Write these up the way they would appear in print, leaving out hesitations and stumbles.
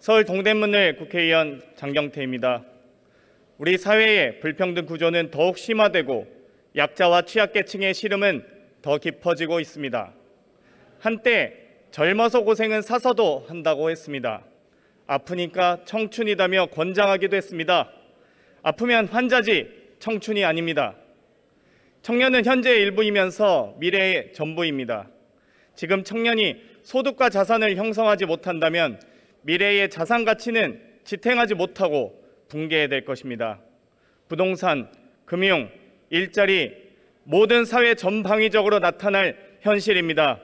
서울 동대문을 국회의원 장경태입니다. 우리 사회의 불평등 구조는 더욱 심화되고 약자와 취약계층의 시름은 더 깊어지고 있습니다. 한때 젊어서 고생은 사서도 한다고 했습니다. 아프니까 청춘이다며 권장하기도 했습니다. 아프면 환자지 청춘이 아닙니다. 청년은 현재의 일부이면서 미래의 전부입니다. 지금 청년이 소득과 자산을 형성하지 못한다면 미래의 자산 가치는 지탱하지 못하고 붕괴될 것입니다. 부동산, 금융, 일자리, 모든 사회 전방위적으로 나타날 현실입니다.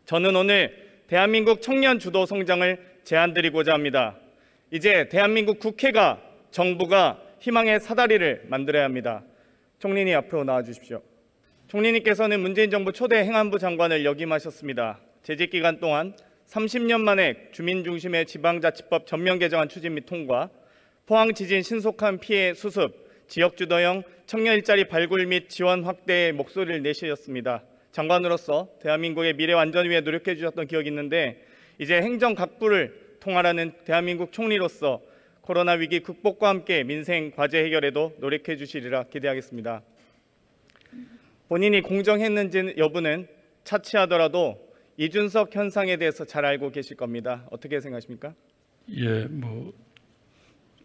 저는 오늘 대한민국 청년 주도 성장을 제안드리고자 합니다. 이제 대한민국 국회가, 정부가 희망의 사다리를 만들어야 합니다. 총리님 앞으로 나와주십시오. 총리님께서는 문재인 정부 초대 행안부 장관을 역임하셨습니다. 재직 기간 동안 30년 만에 주민 중심의 지방자치법 전면 개정안 추진 및 통과, 포항 지진 신속한 피해 수습, 지역주도형 청년 일자리 발굴 및 지원 확대의 목소리를 내셨습니다. 장관으로서 대한민국의 미래 완전 위해 노력해 주셨던 기억이 있는데 이제 행정 각부를 통할하는 대한민국 총리로서 코로나 위기 극복과 함께 민생 과제 해결에도 노력해 주시리라 기대하겠습니다. 본인이 공정했는지 여부는 차치하더라도 이준석 현상에 대해서 잘 알고 계실 겁니다. 어떻게 생각하십니까? 예,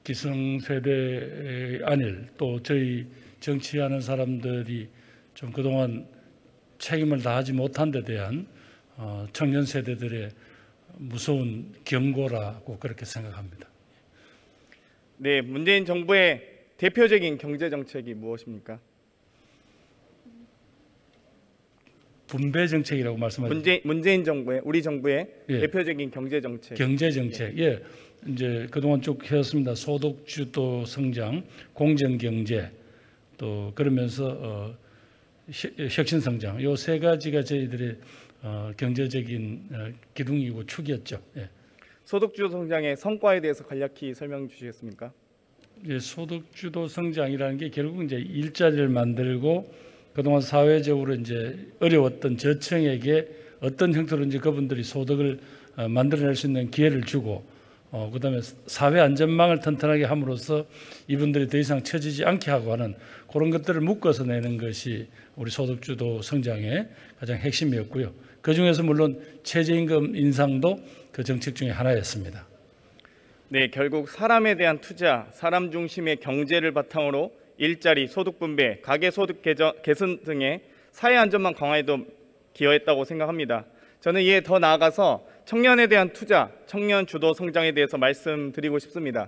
기성세대 아닐 또 저희 정치하는 사람들이 좀 그동안 책임을 다하지 못한 데 대한 청년 세대들의 무서운 경고라고 그렇게 생각합니다. 네, 문재인 정부의 대표적인 경제 정책이 무엇입니까? 분배 정책이라고 말씀하셨죠. 문재인 정부의 우리 정부의 예. 대표적인 경제 정책. 경제 정책. 예. 이제 그동안 쭉 해왔습니다. 소득 주도 성장, 공정 경제, 또 그러면서 혁신 성장. 요 세 가지가 저희들의 경제적인 기둥이고 축이었죠. 예. 소득 주도 성장의 성과에 대해서 간략히 설명 주시겠습니까? 예, 소득 주도 성장이라는 게 결국 이제 일자리를 만들고 그동안 사회적으로 이제 어려웠던 저층에게 어떤 형태로든지 그분들이 소득을 만들어낼 수 있는 기회를 주고 그다음에 사회 안전망을 튼튼하게 함으로써 이분들이 더 이상 처지지 않게 하고 하는 그런 것들을 묶어서 내는 것이 우리 소득주도 성장의 가장 핵심이었고요. 그중에서 물론 최저임금 인상도 그 정책 중에 하나였습니다. 네, 결국 사람에 대한 투자, 사람 중심의 경제를 바탕으로 일자리, 소득 분배, 가계 소득 개선 등의 사회 안전망 강화에도 기여했다고 생각합니다. 저는 이에 더 나아가서 청년에 대한 투자, 청년 주도 성장에 대해서 말씀드리고 싶습니다.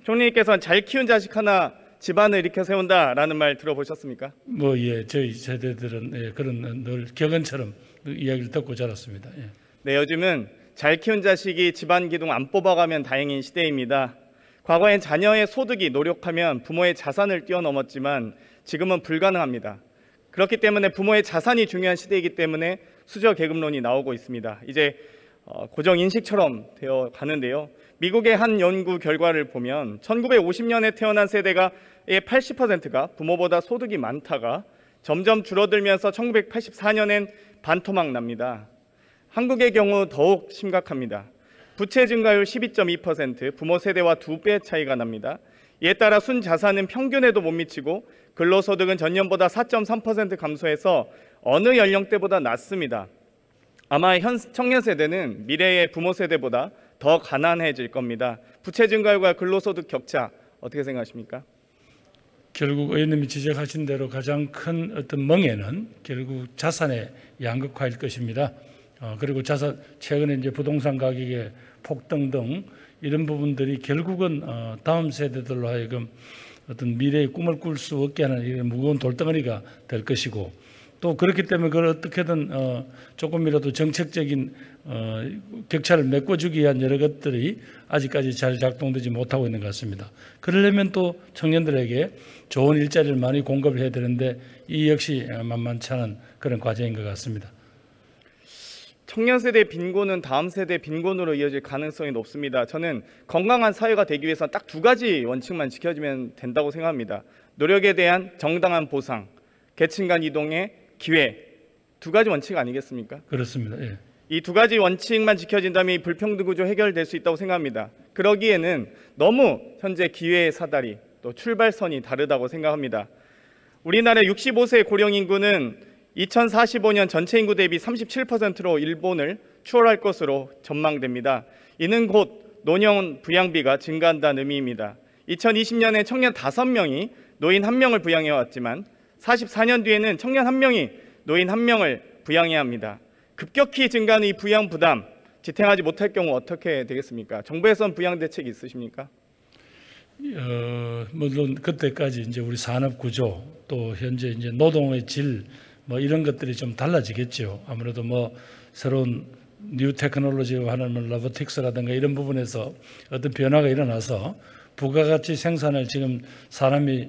총리님께서는 잘 키운 자식 하나 집안을 일으켜 세운다라는 말 들어보셨습니까? 예, 저희 세대들은 그런 늘 격언처럼 이야기를 듣고 자랐습니다. 예. 네, 요즘은 잘 키운 자식이 집안 기둥 안 뽑아가면 다행인 시대입니다. 과거엔 자녀의 소득이 노력하면 부모의 자산을 뛰어넘었지만 지금은 불가능합니다. 그렇기 때문에 부모의 자산이 중요한 시대이기 때문에 수저 계급론이 나오고 있습니다. 이제 고정 인식처럼 되어 가는데요. 미국의 한 연구 결과를 보면 1950년에 태어난 세대의 80%가 부모보다 소득이 많다가 점점 줄어들면서 1984년엔 반토막 납니다. 한국의 경우 더욱 심각합니다. 부채 증가율 12.2%, 부모 세대와 2배 차이가 납니다. 이에 따라 순자산은 평균에도 못 미치고 근로소득은 전년보다 4.3% 감소해서 어느 연령대보다 낮습니다. 아마 현 청년 세대는 미래의 부모 세대보다 더 가난해질 겁니다. 부채 증가율과 근로소득 격차 어떻게 생각하십니까? 결국 의원님이 지적하신 대로 가장 큰 어떤 멍에는 결국 자산의 양극화일 것입니다. 그리고 최근에 이제 부동산 가격의 폭등 등 이런 부분들이 결국은 다음 세대들로 하여금 어떤 미래의 꿈을 꿀 수 없게 하는 이런 무거운 돌덩어리가 될 것이고 또 그렇기 때문에 그걸 어떻게든 조금이라도 정책적인 격차를 메꿔주기 위한 여러 것들이 아직까지 잘 작동되지 못하고 있는 것 같습니다. 그러려면 또 청년들에게 좋은 일자리를 많이 공급을 해야 되는데 이 역시 만만치 않은 그런 과제인 것 같습니다. 청년 세대의 빈곤은 다음 세대의 빈곤으로 이어질 가능성이 높습니다. 저는 건강한 사회가 되기 위해서 딱 두 가지 원칙만 지켜지면 된다고 생각합니다. 노력에 대한 정당한 보상, 계층 간 이동의 기회, 두 가지 원칙 아니겠습니까? 그렇습니다. 예. 이 두 가지 원칙만 지켜진다면 이 불평등 구조 해결될 수 있다고 생각합니다. 그러기에는 너무 현재 기회의 사다리 또 출발선이 다르다고 생각합니다. 우리나라 65세 고령 인구는 2045년 전체 인구 대비 37%로 일본을 추월할 것으로 전망됩니다. 이는 곧 노년 부양비가 증가한다는 의미입니다. 2020년에 청년 5명이 노인 1명을 부양해 왔지만 44년 뒤에는 청년 1명이 노인 1명을 부양해야 합니다. 급격히 증가하는 이 부양 부담 지탱하지 못할 경우 어떻게 되겠습니까? 정부에선 부양 대책이 있으십니까? 물론 그때까지 이제 우리 산업 구조 또 현재 이제 노동의 질 뭐 이런 것들이 좀 달라지겠죠. 아무래도 뭐 새로운 뉴 테크놀로지와 하는 로보틱스라든가 이런 부분에서 어떤 변화가 일어나서 부가가치 생산을 지금 사람이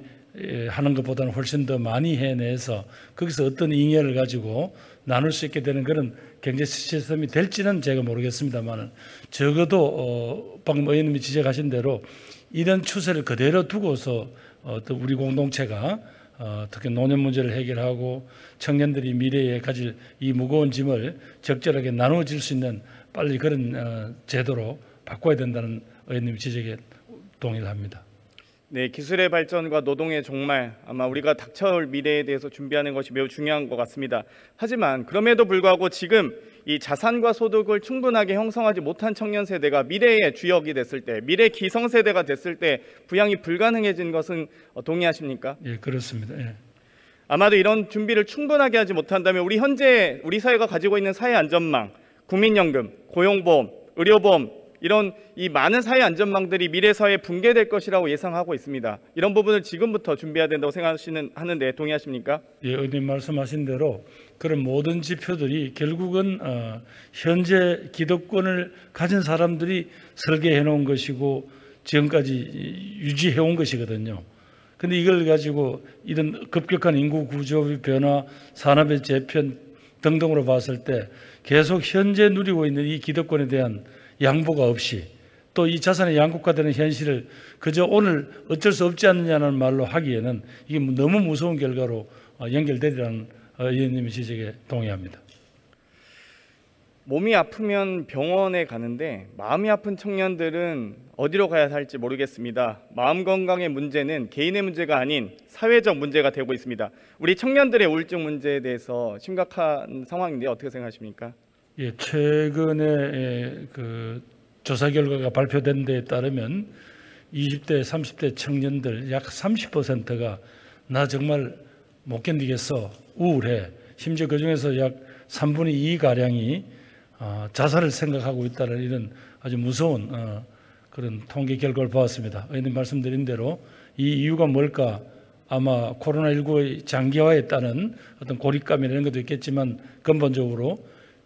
하는 것보다는 훨씬 더 많이 해내서 거기서 어떤 잉여를 가지고 나눌 수 있게 되는 그런 경제 시스템이 될지는 제가 모르겠습니다만 적어도 방금 의원님이 지적하신 대로 이런 추세를 그대로 두고서 어떤 우리 공동체가 특히 노년 문제를 해결하고 청년들이 미래에 가질 이 무거운 짐을 적절하게 나누어질 수 있는 빨리 그런 제도로 바꿔야 된다는 의원님 지적에 동의를 합니다. 네, 기술의 발전과 노동의 종말, 아마 우리가 닥쳐올 미래에 대해서 준비하는 것이 매우 중요한 것 같습니다. 하지만 그럼에도 불구하고 지금 이 자산과 소득을 충분하게 형성하지 못한 청년 세대가 미래의 주역이 됐을 때, 미래 기성 세대가 됐을 때 부양이 불가능해진 것은 동의하십니까? 예, 그렇습니다. 예. 아마도 이런 준비를 충분하게 하지 못한다면 우리 사회가 가지고 있는 사회 안전망, 국민연금, 고용보험, 의료보험 이런 이 많은 사회 안전망들이 미래 사회에 붕괴될 것이라고 예상하고 있습니다. 이런 부분을 지금부터 준비해야 된다고 생각하는데 동의하십니까? 예, 의원님 말씀하신 대로 그런 모든 지표들이 결국은 현재 기득권을 가진 사람들이 설계해 놓은 것이고 지금까지 유지해 온 것이거든요. 근데 이걸 가지고 이런 급격한 인구 구조 변화, 산업의 재편 등등으로 봤을 때 계속 현재 누리고 있는 이 기득권에 대한 양보가 없이 또 이 자산의 양극화되는 현실을 그저 오늘 어쩔 수 없지 않느냐는 말로 하기에는 이게 너무 무서운 결과로 연결되리라는 의원님의 지적에 동의합니다. 몸이 아프면 병원에 가는데 마음이 아픈 청년들은 어디로 가야 할지 모르겠습니다. 마음 건강의 문제는 개인의 문제가 아닌 사회적 문제가 되고 있습니다. 우리 청년들의 우울증 문제에 대해서 심각한 상황인데 어떻게 생각하십니까? 예, 최근에 그 조사 결과가 발표된 데에 따르면 20대, 30대 청년들 약 30%가 나 정말 못 견디겠어, 우울해. 심지어 그중에서 약 3분의 2가량이 자살을 생각하고 있다는 이런 아주 무서운 그런 통계 결과를 보았습니다. 의원님 말씀드린 대로 이 이유가 뭘까? 아마 코로나19의 장기화에 따른 어떤 고립감 이런 것도 있겠지만 근본적으로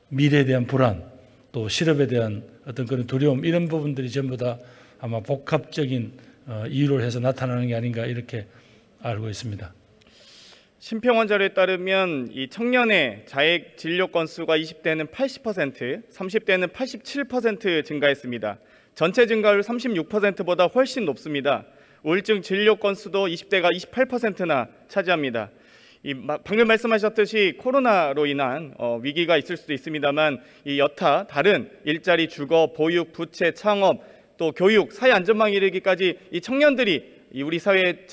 미래에 대한 불안, 또 실업에 대한 어떤 그런 두려움 이런 부분들이 전부 다 아마 복합적인 이유를 해서 나타나는 게 아닌가 이렇게 알고 있습니다. 심평원 자료에 따르면 이 청년의 자액 진료 건수가 20대는 80%, 30대는 87% 증가했습니다. 전체 증가율 36%보다 훨씬 높습니다. 우울증 진료 건수도 20대가 28%나 차지합니다. 방금 말씀하셨듯이 코로나로 인한 위기가 있을 수도 있습니다만 이 여타 다른 일자리, 주거, 보육, 부채, 창업, 또 교육, 사회 안전망 이르기까지 이 청년들이 우리 사회에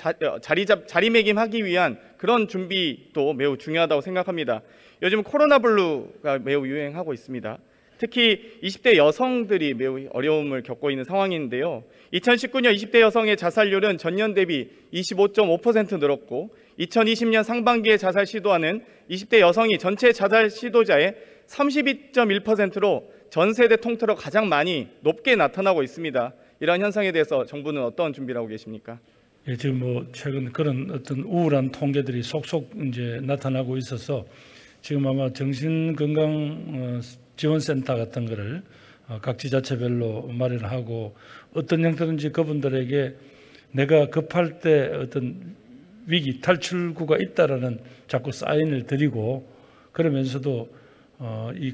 자리매김하기 위한 그런 준비도 매우 중요하다고 생각합니다. 요즘 코로나 블루가 매우 유행하고 있습니다. 특히 20대 여성들이 매우 어려움을 겪고 있는 상황인데요. 2019년 20대 여성의 자살률은 전년 대비 25.5% 늘었고 2020년 상반기에 자살 시도하는 20대 여성이 전체 자살 시도자의 32.1%로 전 세대 통틀어 가장 많이 높게 나타나고 있습니다. 이러한 현상에 대해서 정부는 어떤 준비를 하고 계십니까? 예, 지금 뭐 최근 그런 어떤 우울한 통계들이 속속 이제 나타나고 있어서 지금 아마 정신건강 지원센터 같은 거를 각 지자체별로 마련하고 어떤 형태든지 그분들에게 내가 급할 때 어떤 위기 탈출구가 있다라는 자꾸 사인을 드리고 그러면서도 이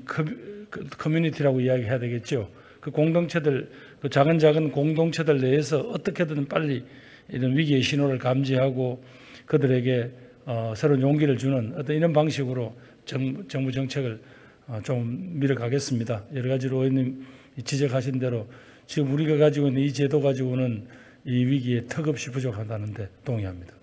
커뮤니티라고 이야기해야 되겠죠. 그 공동체들, 그 작은 공동체들 내에서 어떻게든 빨리 이런 위기의 신호를 감지하고 그들에게 새로운 용기를 주는 어떤 이런 방식으로 정부 정책을 좀 밀어가겠습니다. 여러 가지로 의원님 지적하신 대로 지금 우리가 가지고 있는 이 제도 가지고는 이 위기에 턱없이 부족하다는데 동의합니다.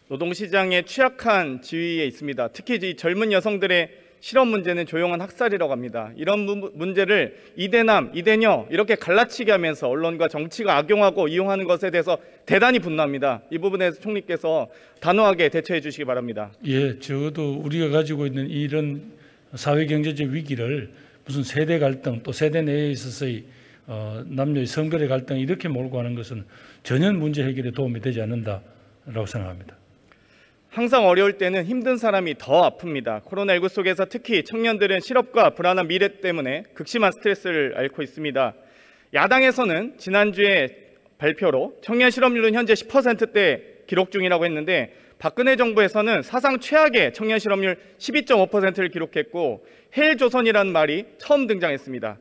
노동시장의 취약한 지위에 있습니다. 특히 이 젊은 여성들의 실업 문제는 조용한 학살이라고 합니다. 이런 문제를 이대남, 이대녀 이렇게 갈라치게 하면서 언론과 정치가 악용하고 이용하는 것에 대해서 대단히 분노합니다. 이 부분에서 총리께서 단호하게 대처해 주시기 바랍니다. 예, 적어도 우리가 가지고 있는 이런 사회경제적 위기를 무슨 세대 갈등 또 세대 내에 있어서의 남녀의 성별의 갈등 이렇게 몰고 가는 것은 전혀 문제 해결에 도움이 되지 않는다라고 생각합니다. 항상 어려울 때는 힘든 사람이 더 아픕니다. 코로나19 속에서 특히 청년들은 실업과 불안한 미래 때문에 극심한 스트레스를 앓고 있습니다. 야당에서는 지난주에 발표로 청년 실업률은 현재 10%대 기록 중이라고 했는데 박근혜 정부에서는 사상 최악의 청년 실업률 12.5%를 기록했고 헬조선이라는 말이 처음 등장했습니다.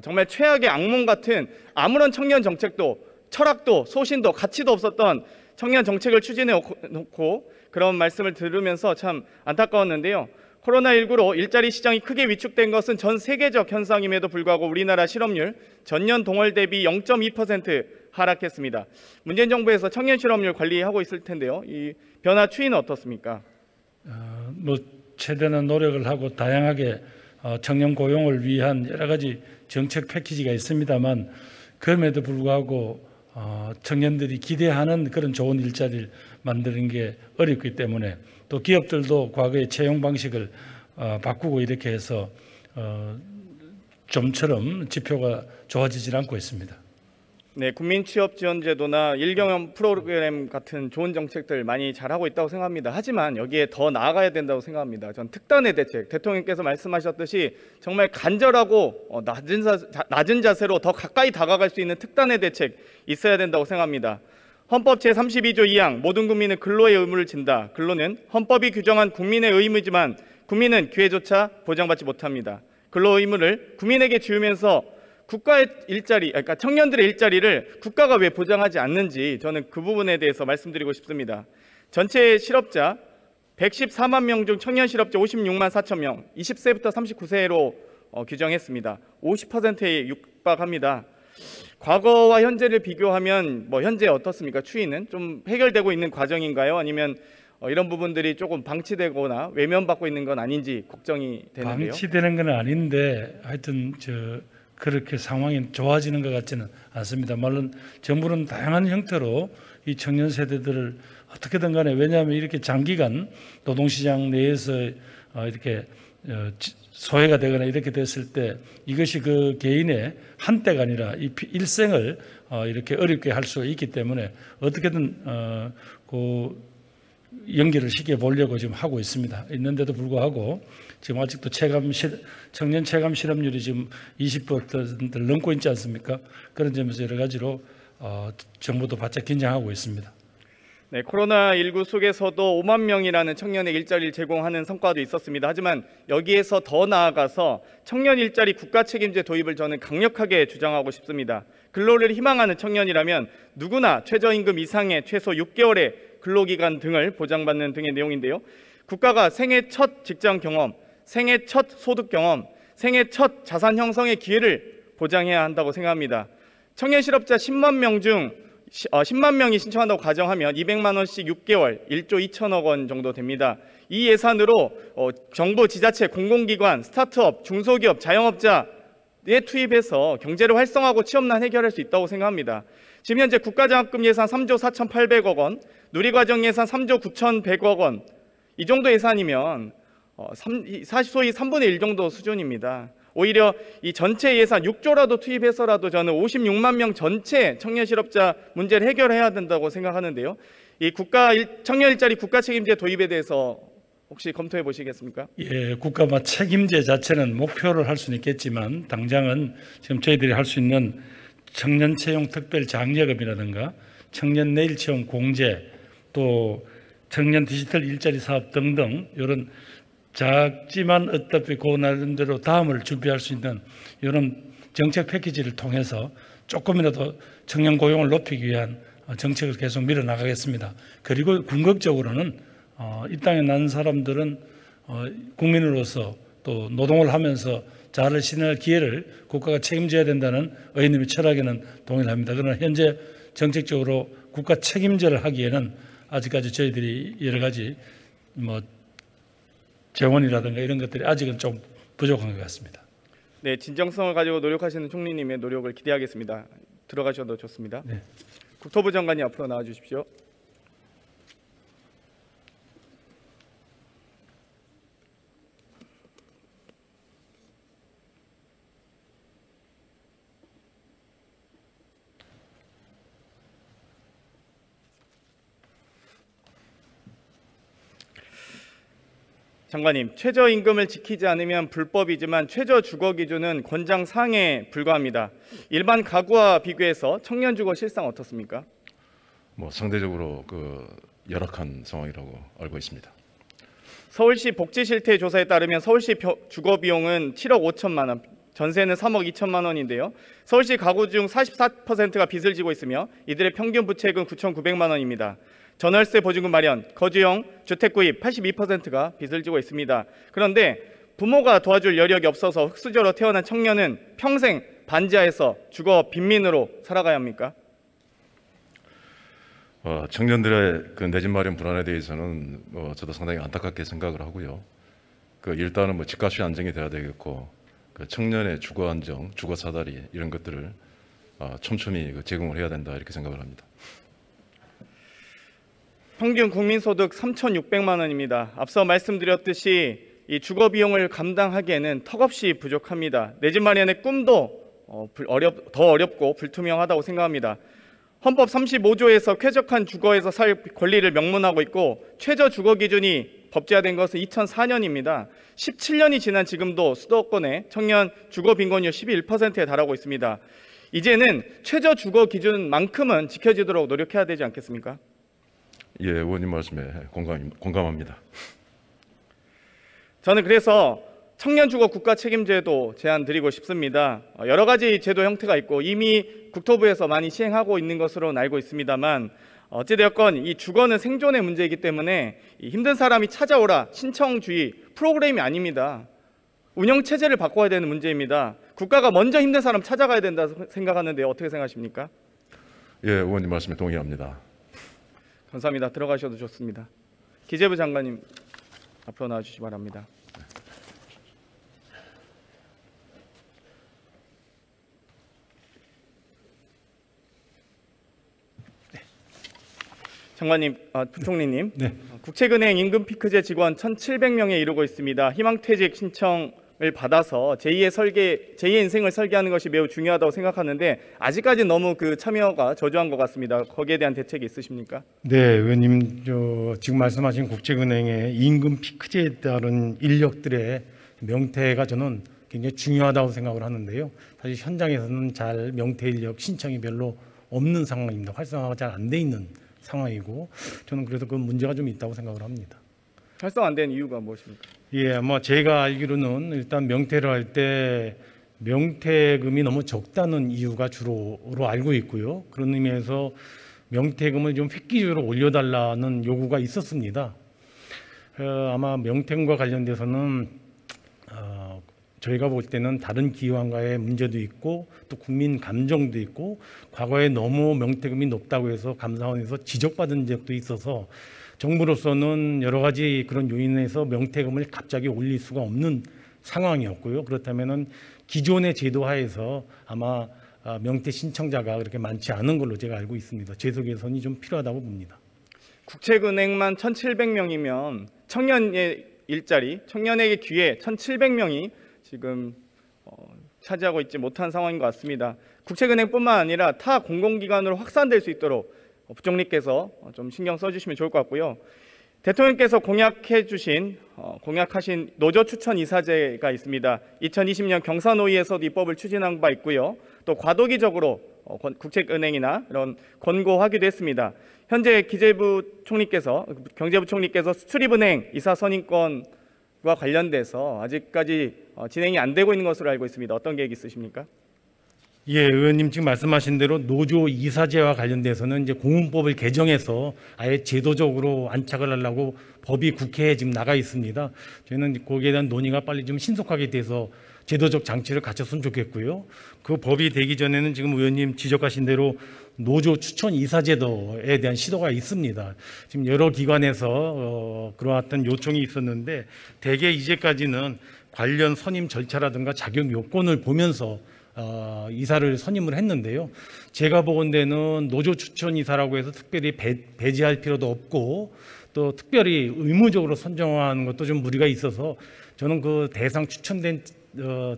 정말 최악의 악몽 같은 아무런 청년 정책도 철학도 소신도 가치도 없었던 청년 정책을 추진해 놓고 그런 말씀을 들으면서 참 안타까웠는데요. 코로나19로 일자리 시장이 크게 위축된 것은 전 세계적 현상임에도 불구하고 우리나라 실업률 전년 동월 대비 0.2% 하락했습니다. 문재인 정부에서 청년 실업률 관리하고 있을 텐데요. 이 변화 추이는 어떻습니까? 최대한 노력을 하고 다양하게 청년 고용을 위한 여러 가지 정책 패키지가 있습니다만 그럼에도 불구하고 청년들이 기대하는 그런 좋은 일자리를 만드는 게 어렵기 때문에 또 기업들도 과거의 채용 방식을 바꾸고 이렇게 해서 좀처럼 지표가 좋아지질 않고 있습니다. 네, 국민취업지원제도나 일경험 프로그램 같은 좋은 정책들 많이 잘하고 있다고 생각합니다. 하지만 여기에 더 나아가야 된다고 생각합니다. 전 특단의 대책, 대통령께서 말씀하셨듯이 정말 간절하고 낮은 자세로 더 가까이 다가갈 수 있는 특단의 대책 있어야 된다고 생각합니다. 헌법 제32조 2항 모든 국민은 근로의 의무를 진다. 근로는 헌법이 규정한 국민의 의무지만 국민은 기회조차 보장받지 못합니다. 근로 의무를 국민에게 지우면서 국가의 일자리, 그러니까 청년들의 일자리를 국가가 왜 보장하지 않는지 저는 그 부분에 대해서 말씀드리고 싶습니다. 전체 실업자 114만 명 중 청년 실업자 56만 4천 명, 20세부터 39세로 규정했습니다. 50%에 육박합니다. 과거와 현재를 비교하면 현재 어떻습니까? 추이는 좀 해결되고 있는 과정인가요? 아니면 이런 부분들이 조금 방치되거나 외면받고 있는 건 아닌지 걱정이 되는데요. 방치되는 건 아닌데 하여튼 그렇게 상황이 좋아지는 것 같지는 않습니다. 물론 정부는 다양한 형태로 이 청년 세대들을 어떻게든 간에 왜냐하면 이렇게 장기간 노동시장 내에서 이렇게 소외가 되거나 이렇게 됐을 때 이것이 그 개인의 한때가 아니라 이 일생을 이렇게 어렵게 할 수 있기 때문에 어떻게든 그 연기를 시켜 보려고 지금 하고 있습니다. 있는데도 불구하고 지금 아직도 청년 체감 실업률이 지금 20%를 넘고 있지 않습니까? 그런 점에서 여러 가지로 정부도 바짝 긴장하고 있습니다. 네, 코로나19 속에서도 5만 명이라는 청년의 일자리를 제공하는 성과도 있었습니다. 하지만 여기에서 더 나아가서 청년 일자리 국가 책임제 도입을 저는 강력하게 주장하고 싶습니다. 근로를 희망하는 청년이라면 누구나 최저임금 이상의 최소 6개월의 근로기간 등을 보장받는 등의 내용인데요. 국가가 생애 첫 직장 경험, 생애 첫 소득 경험, 생애 첫 자산 형성의 기회를 보장해야 한다고 생각합니다. 청년 실업자 10만 명 중 10만 명이 신청한다고 가정하면 200만 원씩 6개월, 1조 2천억 원 정도 됩니다. 이 예산으로 정부, 지자체, 공공기관, 스타트업, 중소기업, 자영업자에 투입해서 경제를 활성화하고 취업난 해결할 수 있다고 생각합니다. 지금 현재 국가장학금 예산 3조 4,800억 원, 누리과정 예산 3조 9,100억 원, 이 정도 예산이면 소위 3분의 1 정도 수준입니다. 오히려 이 전체 예산 6조라도 투입해서라도 저는 56만 명 전체 청년 실업자 문제를 해결해야 된다고 생각하는데요. 이 청년 일자리 국가 책임제 도입에 대해서 혹시 검토해 보시겠습니까? 예, 국가 책임제 자체는 목표를 할 수는 있겠지만 당장은 지금 저희들이 할 수 있는 청년 채용 특별 장려금이라든가 청년 내일 채용 공제 또 청년 디지털 일자리 사업 등등 이런 작지만 어차피 그 나름대로 다음을 준비할 수 있는 이런 정책 패키지를 통해서 조금이라도 청년 고용을 높이기 위한 정책을 계속 밀어나가겠습니다. 그리고 궁극적으로는 이 땅에 난 사람들은 국민으로서 또 노동을 하면서 자아를 실현할 기회를 국가가 책임져야 된다는 의원님의 철학에는 동의를 합니다. 그러나 현재 정책적으로 국가 책임제를 하기에는 아직까지 저희들이 여러 가지 재원이라든가 이런 것들이 아직은 좀 부족한 것 같습니다. 네, 진정성을 가지고 노력하시는 총리님의 노력을 기대하겠습니다. 들어가셔도 좋습니다. 네. 국토부 장관님 앞으로 나와 주십시오. 장관님, 최저임금을 지키지 않으면 불법이지만 최저주거기준은 권장사항에 불과합니다. 일반 가구와 비교해서 청년주거 실상 어떻습니까? 상대적으로 열악한 상황이라고 알고 있습니다. 서울시 복지실태 조사에 따르면 서울시 주거비용은 7억 5천만 원, 전세는 3억 2천만 원인데요. 서울시 가구 중 44%가 빚을 지고 있으며 이들의 평균 부채액은 9,900만 원입니다. 전월세 보증금 마련, 거주용 주택 구입 82%가 빚을 지고 있습니다. 그런데 부모가 도와줄 여력이 없어서 흙수저로 태어난 청년은 평생 반지하에서 주거 빈민으로 살아가야 합니까? 청년들의 내 집 마련 불안에 대해서는 저도 상당히 안타깝게 생각을 하고요. 일단은 집값이 안정이 돼야 되겠고 청년의 주거 안정, 주거 사다리 이런 것들을 촘촘히 제공을 해야 된다 이렇게 생각을 합니다. 평균 국민소득 3,600만 원입니다. 앞서 말씀드렸듯이 이 주거 비용을 감당하기에는 턱없이 부족합니다. 내 집 마련의 꿈도 더 어렵고 불투명하다고 생각합니다. 헌법 35조에서 쾌적한 주거에서 살 권리를 명문하고 있고 최저 주거 기준이 법제화된 것은 2004년입니다. 17년이 지난 지금도 수도권의 청년 주거 빈곤율 11%에 달하고 있습니다. 이제는 최저 주거 기준만큼은 지켜지도록 노력해야 되지 않겠습니까? 예, 의원님 말씀에 공감합니다. 저는 그래서 청년 주거 국가 책임제도 제안 드리고 싶습니다. 여러 가지 제도 형태가 있고 이미 국토부에서 많이 시행하고 있는 것으로는 알고 있습니다만 어찌되었건 이 주거는 생존의 문제이기 때문에 힘든 사람이 찾아오라 신청주의 프로그램이 아닙니다. 운영체제를 바꿔야 되는 문제입니다. 국가가 먼저 힘든 사람 찾아가야 된다 생각하는데 어떻게 생각하십니까? 예, 의원님 말씀에 동의합니다. 감사합니다. 들어가셔도 좋습니다. 기재부 장관님 앞으로 나와주시기 바랍니다. 장관님, 부총리님, 네. 국책은행 임금 피크제 직원 1,700명에 이르고 있습니다. 희망퇴직 신청을 받아서 제2의 인생을 설계하는 것이 매우 중요하다고 생각하는데 아직까지 너무 참여가 저조한 것 같습니다. 거기에 대한 대책이 있으십니까? 네, 의원님, 지금 말씀하신 국책은행의 임금 피크제에 따른 인력들의 명퇴가 저는 굉장히 중요하다고 생각을 하는데요. 사실 현장에서는 잘 명퇴 인력 신청이 별로 없는 상황입니다. 활성화가 잘 안 돼 있는 상황이고 저는 그래서 그 문제가 좀 있다고 생각을 합니다. 활성 안 된 이유가 무엇입니까? 예, 제가 알기로는 일단 명퇴를 할 때 명퇴금이 너무 적다는 이유가 주로로 알고 있고요. 그런 의미에서 명퇴금을 좀 획기적으로 올려달라는 요구가 있었습니다. 아마 명퇴금과 관련돼서는 저희가 볼 때는 다른 기관과의 문제도 있고 또 국민 감정도 있고 과거에 너무 명퇴금이 높다고 해서 감사원에서 지적받은 적도 있어서 정부로서는 여러 가지 그런 요인에서 명퇴금을 갑자기 올릴 수가 없는 상황이었고요. 그렇다면은 기존의 제도 하에서 아마 명퇴 신청자가 그렇게 많지 않은 걸로 제가 알고 있습니다. 제도 개선이 좀 필요하다고 봅니다. 국책은행만 1,700명이면 청년의 일자리, 청년에게 기회 1,700명이 지금 차지하고 있지 못한 상황인 것 같습니다. 국책은행뿐만 아니라 타 공공기관으로 확산될 수 있도록 부총리께서 좀 신경 써주시면 좋을 것 같고요. 대통령께서 공약하신 노조 추천 이사제가 있습니다. 2020년 경사노위에서도 입법을 추진한 바 있고요. 또 과도기적으로 국책은행이나 이런 권고하기도 했습니다. 현재 경제부총리께서 수출입은행 이사 선임권과 관련돼서 아직까지 진행이 안 되고 있는 것으로 알고 있습니다. 어떤 계획 있으십니까? 예, 의원님 지금 말씀하신 대로 노조 이사제와 관련돼서는 이제 공문법을 개정해서 아예 제도적으로 안착을 하려고 법이 국회에 지금 나가 있습니다. 저희는 거기에 대한 논의가 빨리 좀 신속하게 돼서 제도적 장치를 갖췄으면 좋겠고요. 그 법이 되기 전에는 지금 의원님 지적하신 대로 노조 추천 이사제도에 대한 시도가 있습니다. 지금 여러 기관에서 그러한 요청이 있었는데 대개 이제까지는 관련 선임 절차라든가 자격 요건을 보면서 이사를 선임을 했는데요. 제가 보건대는 노조 추천 이사라고 해서 특별히 배제할 필요도 없고 또 특별히 의무적으로 선정하는 것도 좀 무리가 있어서 저는 그 대상 추천된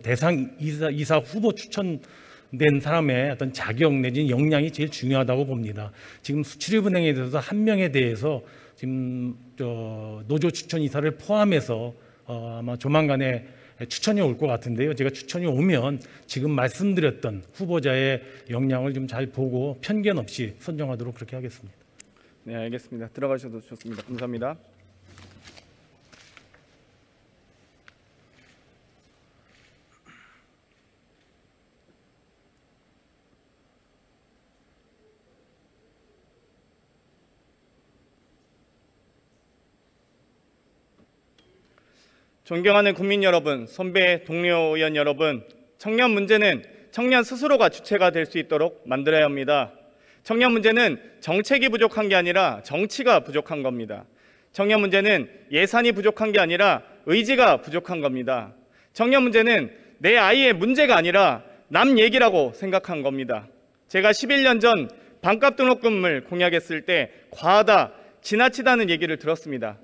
대상 이사 후보 추천된 사람의 어떤 자격 내지는 역량이 제일 중요하다고 봅니다. 지금 수출입은행에 대해서 한 명에 대해서 지금 노조 추천 이사를 포함해서 아마 조만간에 추천이 올 것 같은데요. 제가 추천이 오면 지금 말씀드렸던 후보자의 역량을 좀 잘 보고 편견 없이 선정하도록 그렇게 하겠습니다. 네, 알겠습니다. 들어가셔도 좋습니다. 감사합니다. 존경하는 국민 여러분, 선배 동료 의원 여러분, 청년 문제는 청년 스스로가 주체가 될 수 있도록 만들어야 합니다. 청년 문제는 정책이 부족한 게 아니라 정치가 부족한 겁니다. 청년 문제는 예산이 부족한 게 아니라 의지가 부족한 겁니다. 청년 문제는 내 아이의 문제가 아니라 남 얘기라고 생각한 겁니다. 제가 11년 전 반값 등록금을 공약했을 때 과하다, 지나치다는 얘기를 들었습니다.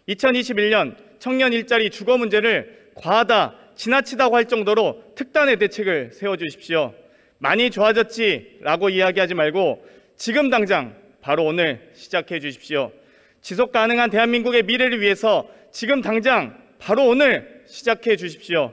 2021년 청년 일자리 주거 문제를 과하다, 지나치다고 할 정도로 특단의 대책을 세워주십시오. 많이 좋아졌지라고 이야기하지 말고 지금 당장 바로 오늘 시작해 주십시오. 지속 가능한 대한민국의 미래를 위해서 지금 당장 바로 오늘 시작해 주십시오.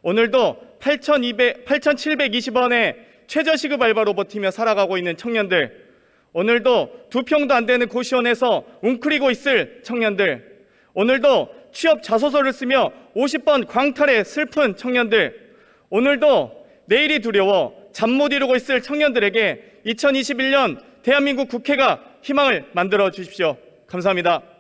오늘도 8,720원의 최저시급 알바로 버티며 살아가고 있는 청년들, 오늘도 2평도 안 되는 고시원에서 웅크리고 있을 청년들, 오늘도 취업 자소서를 쓰며 50번 광탈의 슬픈 청년들, 오늘도 내일이 두려워 잠 못 이루고 있을 청년들에게 2021년 대한민국 국회가 희망을 만들어 주십시오. 감사합니다.